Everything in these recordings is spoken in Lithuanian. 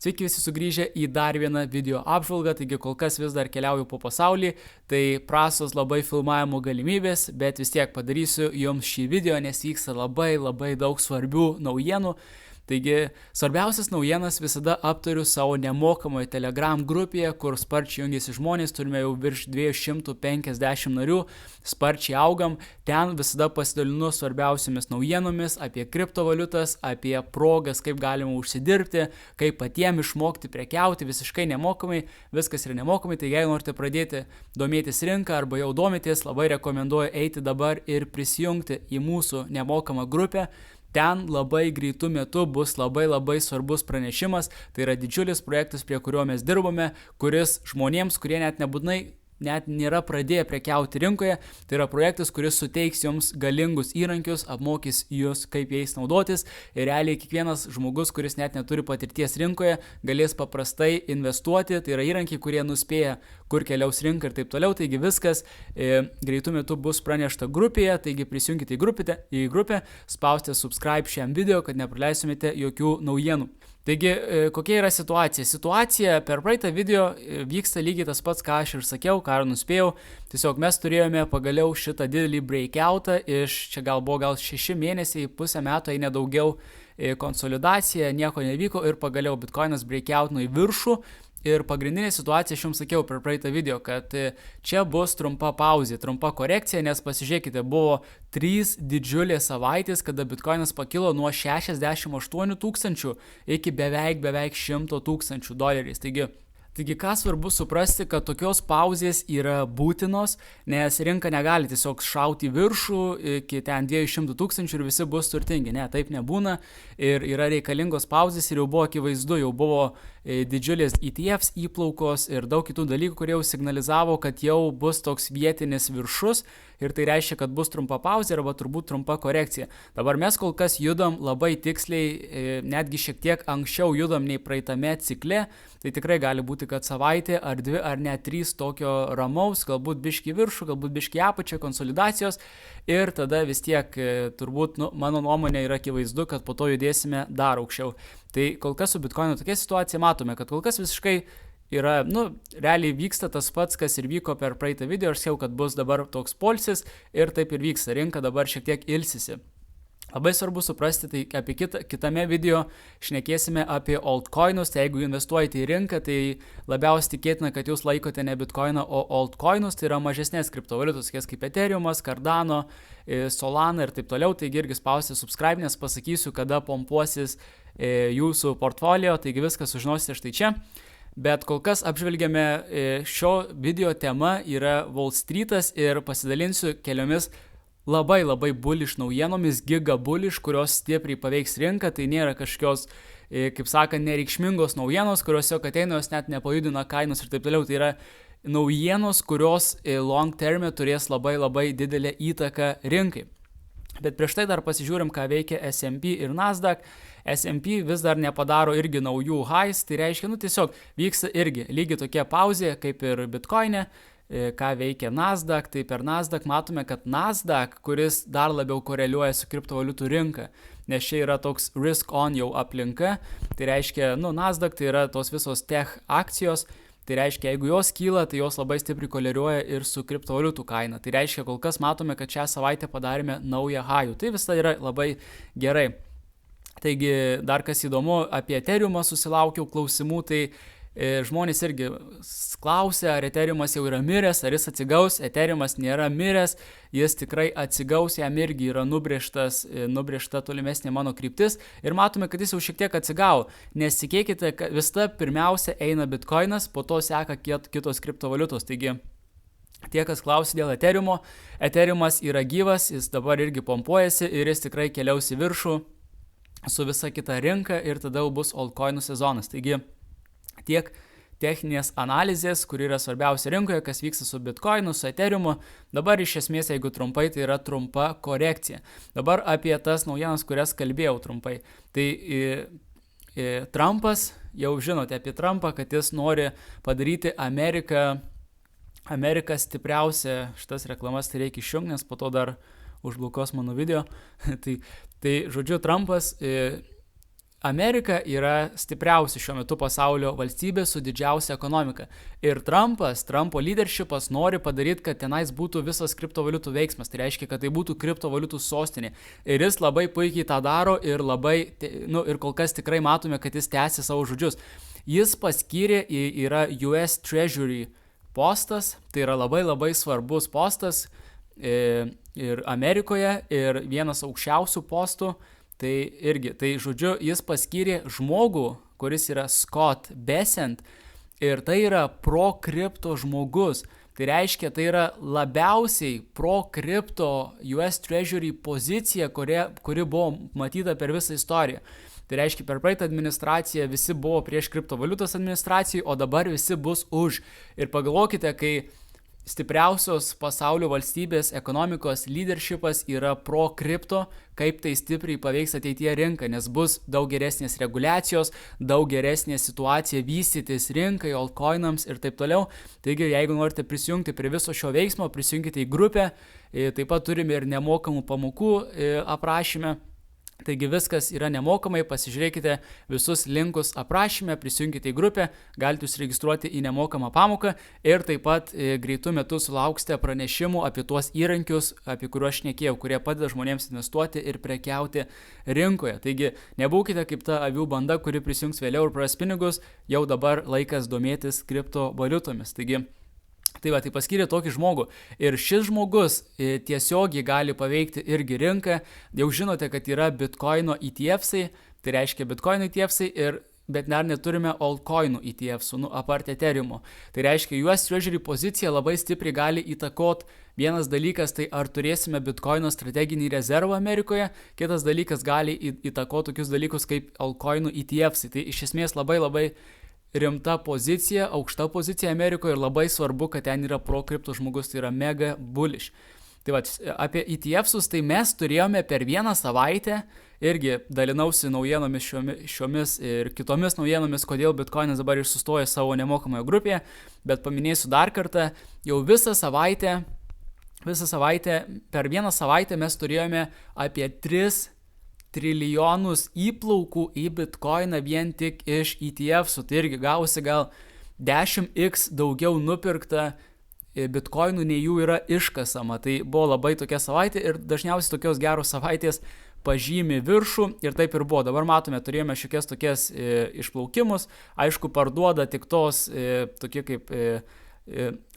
Sveiki visi sugrįžę į dar vieną video apžvalgą, taigi kol kas vis dar keliauju po pasaulį, tai prastos labai filmavimo galimybės, bet vis tiek padarysiu jums šį video, nes vyksta labai daug svarbių naujienų. Taigi svarbiausias naujienas visada aptariu savo nemokamoje Telegram grupėje, kur sparčiai jungiasi žmonės, turime jau virš 250 narių, sparčiai augam, ten visada pasidalinu svarbiausiamis naujienomis apie kriptovaliutas, apie progas, kaip galima užsidirbti, kaip patiems išmokti prekiauti visiškai nemokamai, viskas yra nemokamai, tai jei norite pradėti domėtis rinką arba jau domitės, labai rekomenduoju eiti dabar ir prisijungti į mūsų nemokamą grupę. Ten labai greitų metų bus labai svarbus pranešimas, tai yra didžiulis projektas, prie kurio mes dirbame, kuris žmonėms, kurie net nėra pradėję prekiauti rinkoje, tai yra projektas, kuris suteiks jums galingus įrankius, apmokys jūs, kaip jais naudotis ir realiai kiekvienas žmogus, kuris net neturi patirties rinkoje, galės paprastai investuoti, tai yra įrankiai, kurie nuspėja, kur keliaus rinka ir taip toliau, taigi viskas greitų metų bus pranešta grupėje, taigi prisijunkite į grupę, spausti subscribe šiam video, kad nepraleistumėte jokių naujienų. Taigi, kokia yra situacija? Situacija per praeitą video vyksta lygiai tas pats, ką aš ir sakiau, ką ir nuspėjau. Tiesiog mes turėjome pagaliau šitą didelį breakoutą čia buvo 6 mėnesiai, pusę metų, jei nedaugiau konsolidacija, nieko nevyko ir pagaliau Bitcoinas breakoutino į viršų. Ir pagrindinė situacija, aš jums sakiau per praeitą video, kad čia bus trumpa pauzė, trumpa korekcija, nes pasižiūrėkite, buvo 3 didžiulės savaitės, kada Bitcoinas pakilo nuo 68 tūkstančių iki beveik $100,000. Taigi ką svarbu suprasti, kad tokios pauzės yra būtinos, nes rinka negali tiesiog šauti į viršų iki ten 200 tūkstančių ir visi bus turtingi. Ne, taip nebūna ir yra reikalingos pauzės ir jau buvo akivaizdu, jau buvo didžiulės ETFs įplaukos ir daug kitų dalykų, kurie jau signalizavo, kad jau bus toks vietinis viršus ir tai reiškia, kad bus trumpa pauzė arba turbūt trumpa korekcija. Dabar mes kol kas judam labai tiksliai, netgi šiek tiek anksčiau judam nei praeitame cikle, tai tikrai gali būti, kad savaitė ar 2 ar net 3 tokio ramaus, galbūt biški viršų, galbūt biški apačia konsolidacijos ir tada vis tiek turbūt, mano nuomonė yra akivaizdu, kad po to judėsime dar aukščiau. Tai kol kas su Bitcoinu tokia situacija matome, kad kol kas visiškai yra, realiai vyksta tas pats, kas ir vyko per praeitą video, aš sakiau, kad bus dabar toks poilsis ir taip ir vyksta, rinka dabar šiek tiek ilsisi. Labai svarbu suprasti, tai apie kitame video šnekėsime apie altcoinus, tai jeigu investuojate į rinką, tai labiausiai tikėtina, kad jūs laikote ne Bitcoiną, o altcoinus, tai yra mažesnės kriptovaliutos, kaip Ethereumas, Cardano, Solana ir taip toliau, taigi irgi spausti subscribe, nes pasakysiu, kada pompuosis jūsų portfolio, taigi viską sužinosite štai čia. Bet kol kas apžvelgiame šio video tema yra Wall Streetas ir pasidalinsiu keliomis labai bullish naujienomis, giga bullish, kurios stipriai paveiks rinką, tai nėra kažkokios, kaip sakant, nereikšmingos naujienos, kurios jau ateina, jos net nepajudina kainos ir taip toliau, tai yra naujienos, kurios long terme turės labai didelę įtaką rinkai. Bet prieš tai dar pasižiūrim, ką veikia S&P ir Nasdaq. S&P vis dar nepadaro irgi naujų highs, tai reiškia, tiesiog vyksta irgi lygiai tokia pauzė kaip ir Bitcoin'e. Ką veikia Nasdaq, tai per Nasdaq matome, kad Nasdaq, kuris dar labiau koreliuoja su kriptovaliutų rinka, nes čia yra toks risk on jau aplinka, tai reiškia, Nasdaq tai yra tos visos tech akcijos, tai reiškia, jeigu jos kyla, tai jos labai stipriai koreliuoja ir su kriptovaliutų kaina, tai reiškia, kol kas matome, kad šią savaitę padarėme naują high'ų, tai visą yra labai gerai. Taigi, dar kas įdomu, apie Ethereumą susilaukiau klausimų, tai žmonės irgi klausia, ar Ethereumas jau yra miręs, ar jis atsigaus. Ethereumas nėra miręs, jis tikrai atsigaus, jam irgi yra nubrėžta tolimesnė mano kryptis ir matome, kad jis jau šiek tiek atsigavo, nes tikėkite, kad visada pirmiausia eina Bitcoinas, po to seka kitos kriptovaliutos, taigi tie, kas klausia dėl Ethereumo, Ethereumas yra gyvas, jis dabar irgi pompuojasi ir jis tikrai keliaus į viršų su visa kita rinka ir tada jau bus altcoinų sezonas, taigi tiek techninės analizės, kur yra svarbiausia rinkoje, kas vyksta su Bitcoinu, su Ethereumu. Dabar iš esmės, jeigu trumpai, tai yra trumpa korekcija. Dabar apie tas naujienas, kurias kalbėjau trumpai. Tai Trumpas, jau žinote apie Trumpą, kad jis nori padaryti Ameriką stipriausia. Šitas reklamas tai reikia išjungti, nes po to dar užblokuos mano video. tai žodžiu, Trumpas Amerika yra stipriausia šiuo metu pasaulio valstybė su didžiausia ekonomika. Ir Trumpo leadershipas nori padaryti, kad tenais būtų visas kriptovaliutų veiksmas. Tai reiškia, kad tai būtų kriptovaliutų sostinė. Ir jis labai puikiai tą daro ir ir kol kas tikrai matome, kad jis tęsia savo žodžius. Jis paskyrė, yra US Treasury postas, tai yra labai svarbus postas ir Amerikoje ir vienas aukščiausių postų. Tai žodžiu, jis paskyrė žmogų, kuris yra Scott Bessent ir tai yra pro-kripto žmogus. Tai reiškia, tai yra labiausiai pro-kripto US Treasury pozicija, kuri buvo matyta per visą istoriją. Tai reiškia, per praeitą administraciją visi buvo prieš kriptovaliutos administracijai, o dabar visi bus už. Ir pagalvokite, kai stipriausios pasaulio valstybės ekonomikos leadershipas yra pro-kripto, kaip tai stipriai paveiks ateityje rinką, nes bus daug geresnės reguliacijos, daug geresnė situacija vystytis rinkai, altcoinams ir taip toliau. Taigi, jeigu norite prisijungti prie viso šio veiksmo, prisijunkite į grupę, taip pat turime ir nemokamų pamokų aprašyme. Taigi viskas yra nemokamai, pasižiūrėkite visus linkus aprašyme, prisijunkite į grupę, galite užsiregistruoti į nemokamą pamoką ir taip pat greitų metų sulauksite pranešimų apie tuos įrankius, apie kuriuos šnekėjau, kurie padeda žmonėms investuoti ir prekiauti rinkoje. Taigi nebūkite kaip ta avių banda, kuri prisijungs vėliau ir praras pinigus, jau dabar laikas domėtis kriptovaliutomis. Tai paskyrė tokį žmogų ir šis žmogus tiesiogiai gali paveikti irgi rinką. Jau žinote, kad yra Bitcoino ETF'ai, tai reiškia Bitcoino ETF'ai, bet dar neturime altcoinų ETF'ų, apart Ethereum'o. Tai reiškia, US Treasury pozicija labai stipriai gali įtakot. Vienas dalykas, tai ar turėsime Bitcoino strateginį rezervą Amerikoje, kitas dalykas gali įtakoti tokius dalykus kaip altcoinų ETF'ai. Tai iš esmės labai rimta pozicija, aukšta pozicija Amerikoje ir labai svarbu, kad ten yra pro-kripto žmogus, tai yra mega bullish. Tai apie ETF'us tai mes turėjome per vieną savaitę, irgi dalinausi naujienomis šiomis ir kitomis naujienomis, kodėl Bitcoinas dabar ir sustoja savo nemokamoje grupėje, bet paminėsiu dar kartą, jau visą savaitę, per vieną savaitę mes turėjome apie 3 trilijonus įplaukų į Bitcoiną vien tik iš ETF'ų. Tai irgi gausi gal 10x daugiau nupirkta Bitcoinų, nei jų yra iškasama. Tai buvo labai tokia savaitė ir dažniausiai tokios geros savaitės pažymi viršų ir taip ir buvo. Dabar matome, turėjome šiokias tokias išplaukimus. Aišku, parduoda tik tos tokie kaip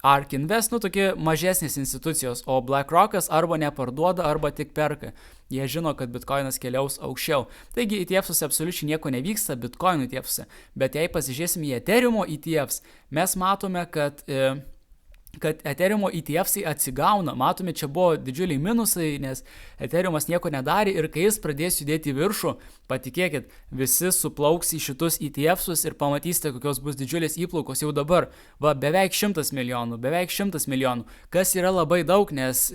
ARK Invest, tokie mažesnės institucijos, o BlackRock'as arba neparduoda, arba tik perka. Jie žino, kad Bitcoinas keliaus aukščiau. Taigi ETF'uose absoliučiai nieko nevyksta Bitcoinų ETF'uose, bet jei pasižiūrėsim į Ethereum'o ETF's, mes matome, kad Ethereum'o ETF'ai atsigauna. Matome, čia buvo didžiuliai minusai, nes Ethereum'as nieko nedarė ir kai jis pradės judėti į viršų, patikėkit, visi suplauks į šitus ETF'us ir pamatysite, kokios bus didžiulės įplaukos jau dabar. Beveik 100 milijonų, kas yra labai daug, nes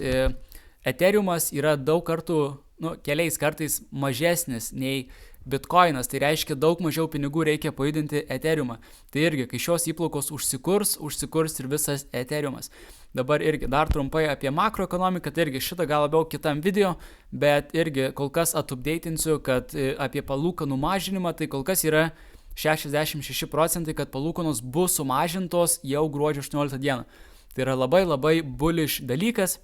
Ethereum'as yra daug kartų, keliais kartais mažesnis nei Bitcoinas, tai reiškia daug mažiau pinigų reikia pajudinti Ethereum'ą. Tai irgi, kai šios įplaukos užsikurs ir visas Ethereum'as. Dabar irgi dar trumpai apie makroekonomiką, tai irgi šitą gal labiau kitam video, bet irgi kol kas atupdeitinsiu, kad apie palūkanų mažinimą, tai kol kas yra 66%, kad palūkanos bus sumažintos jau gruodžio 18 dieną. Tai yra labai bullish dalykas.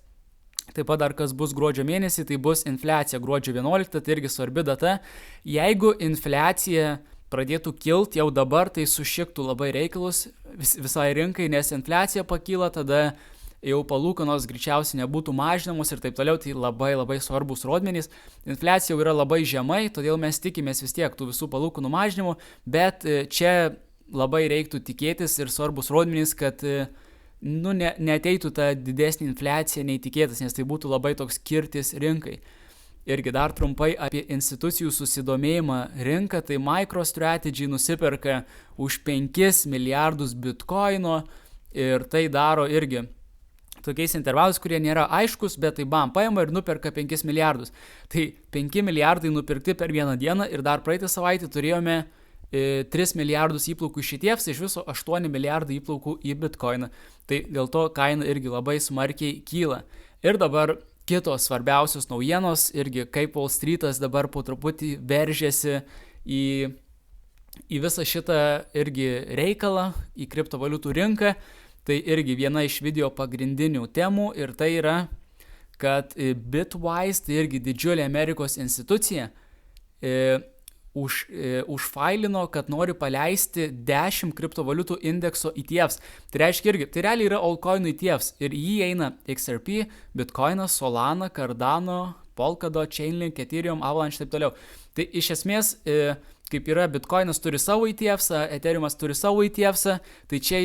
Taip pat dar kas bus gruodžio mėnesį, tai bus infliacija gruodžio 11, tai irgi svarbi data. Jeigu infliacija pradėtų kilti jau dabar, tai sušiktų labai reikalus visai rinkai, nes infliacija pakyla, tada jau palūkanos greičiausiai nebūtų mažinamos ir taip toliau, tai labai svarbus rodmenys. Infliacija jau yra labai žemai, todėl mes tikimės vis tiek tų visų palūkanų mažinimų, bet čia labai reiktų tikėtis ir svarbus rodmenys, kad neateitų ta didesnė infliacija neįtikėtas, nes tai būtų labai toks kirtis rinkai. Irgi dar trumpai apie institucijų susidomėjimą rinką, tai MicroStrategy nusiperka už 5 milijardus Bitcoino ir tai daro irgi tokiais intervalais, kurie nėra aiškus, bet tai paima ir nuperka 5 milijardus. Tai 5 milijardai nupirkti per vieną dieną ir dar praeitą savaitę turėjome 3 milijardus įplaukų iš ETF'ų, iš viso 8 milijardai įplaukų į Bitcoiną. Tai dėl to kaina irgi labai smarkiai kyla. Ir dabar kitos svarbiausios naujienos, irgi kaip Wall Street'as dabar po truputį veržiasi į visą šitą irgi reikalą, į kriptovaliutų rinką. Tai irgi viena iš video pagrindinių temų ir tai yra, kad Bitwise, tai irgi didžiulė Amerikos institucija, užfailino, kad nori paleisti 10 kriptovaliutų indekso ETFs. Tai reiškia irgi, tai realiai yra altcoinų ETFs ir jį eina XRP, Bitcoinas, Solana, Cardano, Polkadot, Chainlink, Ethereum, Avalanche, taip toliau. Tai iš esmės, kaip yra, Bitcoinas turi savo ETFs, Ethereumas turi savo ETFs, tai čia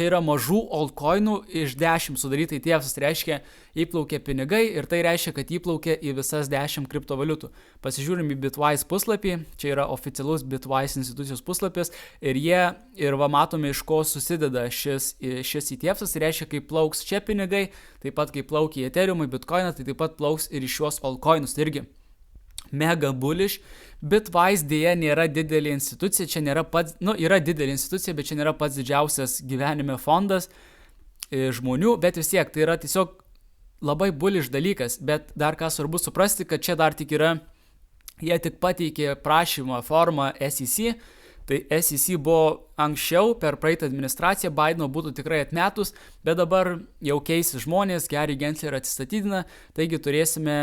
yra mažų altcoinų iš 10 sudaryta ETFs, tai reiškia įplaukia pinigai ir tai reiškia, kad įplaukia į visas 10 kriptovaliutų. Pasižiūrim į Bitwise puslapį, čia yra oficialus Bitwise institucijos puslapis ir matome, iš ko susideda šis ETFs, tai reiškia, kai plauks čia pinigai, taip pat kai plaukia į Ethereumą, Bitcoiną, tai taip pat plauks ir iš šios altcoinus, tai irgi mega bullish. Bitwise dėja nėra didelė institucija, čia nėra pats, yra didelė institucija, bet čia nėra pats didžiausias gyvenime fondas žmonių, bet vis tiek tai yra tiesiog labai bullish dalykas, bet dar ką svarbu suprasti, kad čia dar tik yra, jie tik pateikė prašymą formą SEC, tai SEC buvo anksčiau per praeitą administraciją, Bideno būtų tikrai atmetus, bet dabar jau keisis žmonės, Gary Gensler atsistatydina, taigi turėsime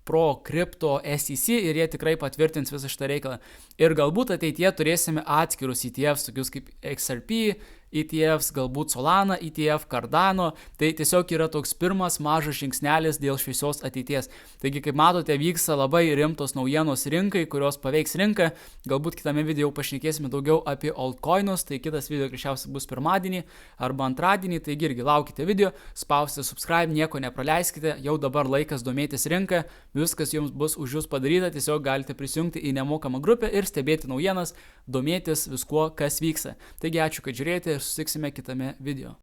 pro kripto SEC ir jie tikrai patvirtins visą šitą reikalą. Ir galbūt ateityje turėsime atskirus ETFs, tokius kaip XRP ETFs, galbūt Solana ETF, Cardano, tai tiesiog yra toks pirmas mažas žingsnelis dėl šviesios ateities. Taigi, kaip matote, vyksta labai rimtos naujienos rinkai, kurios paveiks rinką. Galbūt kitame video pašnekėsime daugiau apie altcoinus, tai kitas video greičiausiai bus pirmadienį arba antradienį, taigi irgi laukite video, spauskite subscribe, nieko nepraleiskite, jau dabar laikas domėtis rinką, viskas jums bus už jūs padaryta, tiesiog galite prisijungti į nemokamą grupę ir stebėti naujienas, domėtis viskuo, kas vyksta. Taigi ačiū, kad žiūrėjote ir susitiksime kitame video.